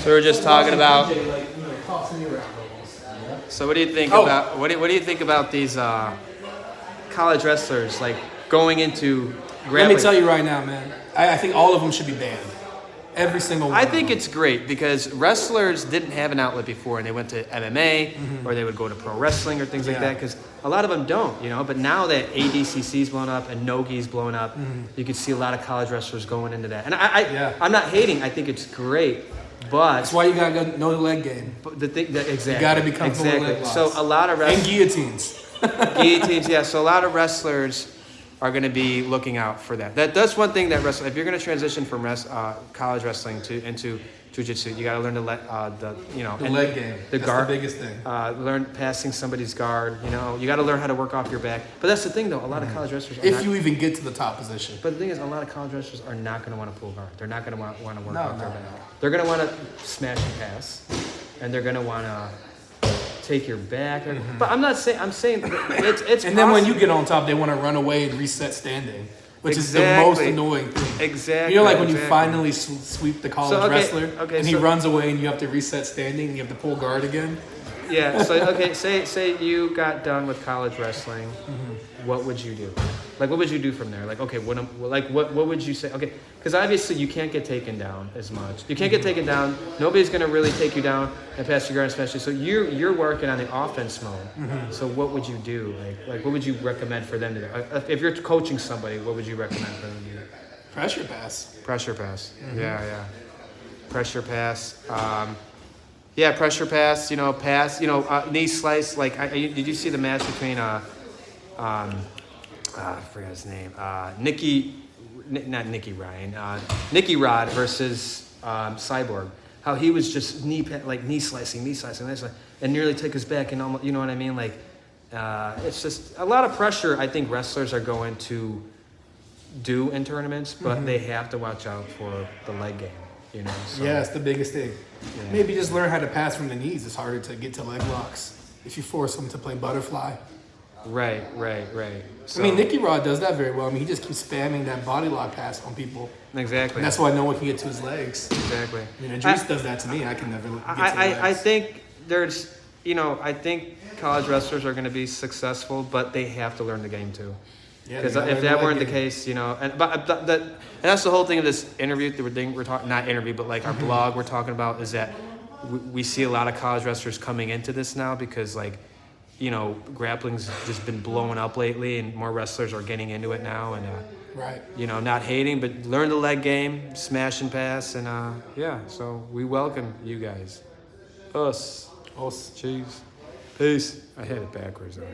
So we're just talking about. So what do you think about what do you think about these college wrestlers like going into grappling? Let me tell you right now, man. I think all of them should be banned. Every single one. I think it's great because wrestlers didn't have an outlet before, and they went to MMA or they would go to pro wrestling or things like that. Because a lot of them don't, you know. But now that ADCC's blown up and Nogi's blown up, you can see a lot of college wrestlers going into that. And I'm not hating. I think it's great. But that's why you gotta know the leg game. But exactly, you gotta be comfortable with leg locks. So a lot of and guillotines. Guillotines, yeah. So a lot of wrestlers are going to be looking out for that. That's one thing that wrestling. If you're going to transition from college wrestling into Jiu Jitsu, you got to learn the leg game. The guard, the biggest thing. Learn passing somebody's guard. You know, you got to learn how to work off your back. But that's the thing, though. A lot of college wrestlers. You even get to the top position. But the thing is, a lot of college wrestlers are not going to want to pull guard. They're not going to want to work off their back. They're going to want to smash and pass, and they're going to want to take your back. But I'm not saying. I'm saying it's. And then when you get on top, they want to run away and reset standing, which is the most annoying thing. Exactly. You know, like when you finally sweep the college wrestler, and he runs away, and you have to reset standing, and you have to pull guard again. Yeah. So say you got done with college wrestling. What would you do? Like, what would you do from there? Like, okay, what would you say? Okay, because obviously you can't get taken down as much. You can't get taken down. Nobody's gonna really take you down and pass your guard, especially. So you're working on the offense mode. So what would you do? Like what would you recommend for them to do? If you're coaching somebody, what would you recommend for them to do? Pressure pass. Pressure pass. Yeah. Pressure pass. Pressure pass. You know, pass. You know, knee slice. Like, did you see the match between I forgot his name. Nicky Rod versus Cyborg. How he was just knee slicing, and nearly took his back, and almost, you know what I mean? Like, it's just a lot of pressure. I think wrestlers are going to do in tournaments, but they have to watch out for the leg game. You know. So, yeah, it's the biggest thing. Yeah. Maybe just learn how to pass from the knees. It's harder to get to leg locks if you force them to play butterfly. Right. So, I mean, Nicky Rod does that very well. I mean, he just keeps spamming that body lock pass on people. Exactly. And that's why no one can get to his legs. Exactly. I mean, Idris does that to me. I can never get to his legs. I think there's, I think college wrestlers are going to be successful, but they have to learn the game too. Because if that weren't the case, and that's the whole thing of this interview that we're talking, not interview, but like our blog we're talking about is that we see a lot of college wrestlers coming into this now because grappling's just been blowing up lately, and more wrestlers are getting into it now, and not hating, but learn the leg game, smash and pass, and so we welcome you guys, us, cheese, peace. I had it backwards already.